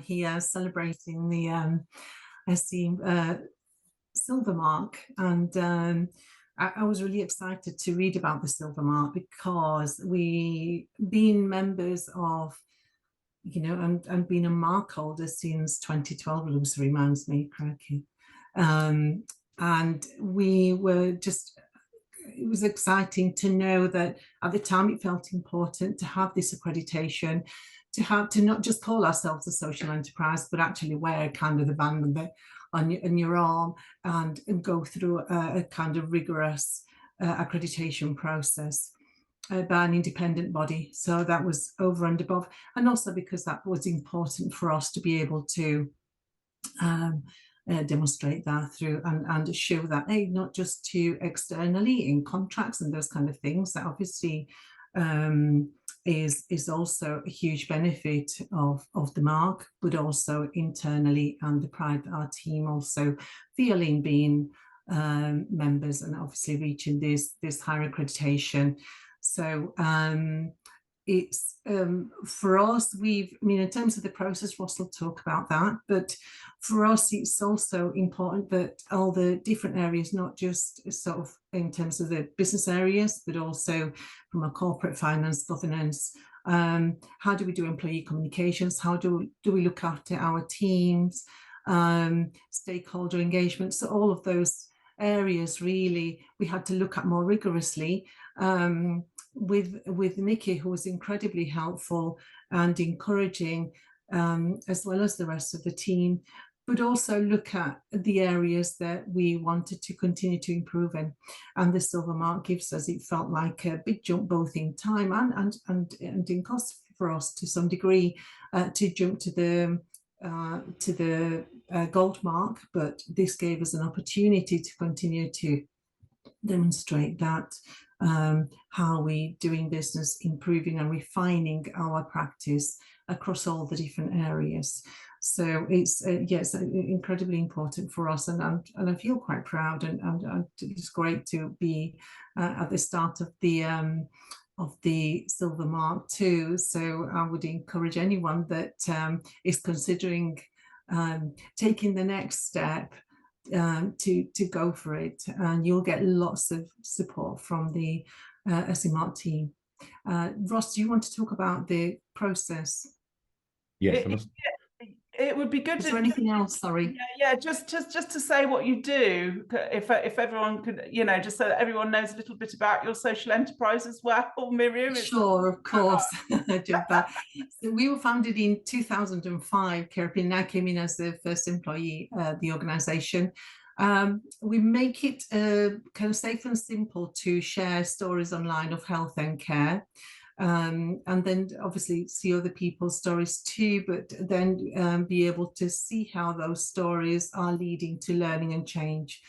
here celebrating the SC Silver Mark, and I was really excited to read about the Silver Mark because we, being members of, and being a mark holder since 2012, Lucy reminds me, crikey. And we were just, it was exciting to know that at the time it felt important to have this accreditation, to not just call ourselves a social enterprise, but actually wear kind of the band on your arm and go through a kind of rigorous accreditation process by an independent body. So that was over and above, and also because that was important for us to be able to demonstrate that through and show that, not just to externally in contracts and those kind of things, that obviously is also a huge benefit of the mark, but also internally, and the pride that our team also feel in being members and obviously reaching this higher accreditation. So it's for us, in terms of the process, Ross will talk about that, but for us it's also important that all the different areas, not just sort of in terms of the business areas, but also from a corporate finance, governance, how do we do employee communications, how do we look after our teams, stakeholder engagement. So all of those areas really we had to look at more rigorously, with Nikki, who was incredibly helpful and encouraging, as well as the rest of the team, but also look at the areas that we wanted to continue to improve in. And the Silver Mark gives us, it felt like a big jump both in time and in cost for us to some degree, to jump to the gold mark, but this gave us an opportunity to continue to demonstrate that how we doing business, improving and refining our practice across all the different areas. So it's yes, incredibly important for us, and I feel quite proud, and it's great to be at the start of the Silver Mark too. So I would encourage anyone that is considering taking the next step to go for it, and you'll get lots of support from the SC Mark team. Ross, do you want to talk about the process? Yes. It would be good. Is there anything else? Sorry. Yeah. Just to say what you do, if everyone could, just so that everyone knows a little bit about your social enterprise as well, Miriam. Sure, of course. So we were founded in 2005. Care Opinion. I came in as the first employee of the organisation. We make it kind of safe and simple to share stories online of health and care. And then obviously see other people's stories too, but then be able to see how those stories are leading to learning and change.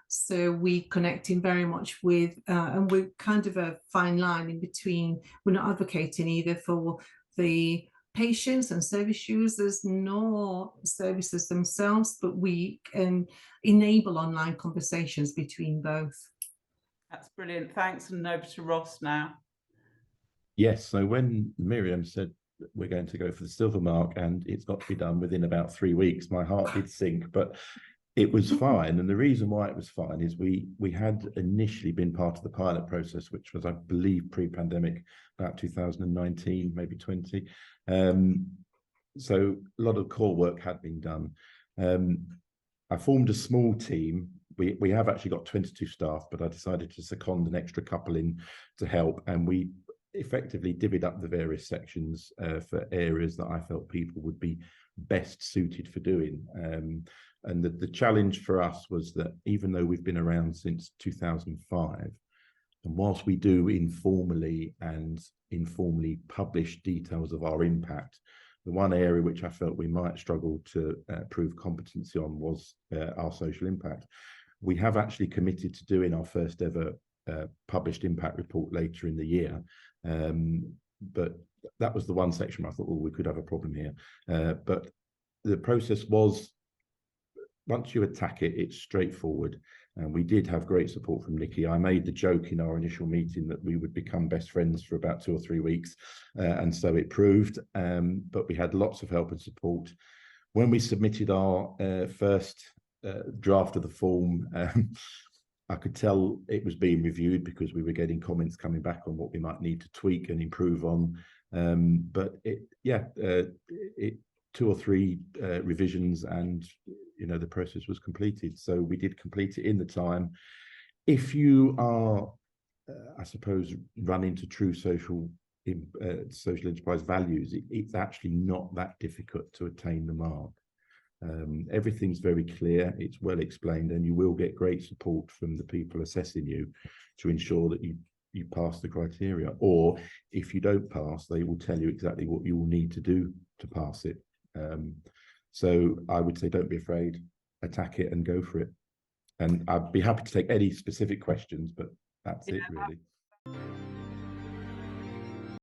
So we connecting very much with, and we're kind of a fine line in between. We're not advocating either for the patients and service users nor services themselves, but we can enable online conversations between both. That's brilliant. Thanks, and over to Ross now. Yes, so when Miriam said we're going to go for the Silver Mark and it's got to be done within about 3 weeks, my heart did sink, but it was fine. And the reason why it was fine is we had initially been part of the pilot process, which was, I believe, pre-pandemic, about 2019, maybe 20. So a lot of core work had been done. I formed a small team. We have actually got 22 staff, but I decided to second an extra couple in to help, and we effectively divvied up the various sections for areas that I felt people would be best suited for doing. And the challenge for us was that even though we've been around since 2005, and whilst we do informally publish details of our impact, the one area which I felt we might struggle to prove competency on was our social impact. We have actually committed to doing our first ever published impact report later in the year, but that was the one section where I thought, oh, we could have a problem here. But the process was, once you attack it, it's straightforward. And we did have great support from Nikki. I made the joke in our initial meeting that we would become best friends for about 2 or 3 weeks. And so it proved, but we had lots of help and support. When we submitted our first draft of the form, I could tell it was being reviewed because we were getting comments coming back on what we might need to tweak and improve on. But it 2 or 3 revisions, and the process was completed. So we did complete it in the time. If you are, I suppose, run into true social enterprise values, it's actually not that difficult to attain the mark. Everything's very clear, it's well explained, and you will get great support from the people assessing you to ensure that you pass the criteria. Or if you don't pass, they will tell you exactly what you will need to do to pass it. So I would say don't be afraid, attack it and go for it. And I'd be happy to take any specific questions, but that's it really.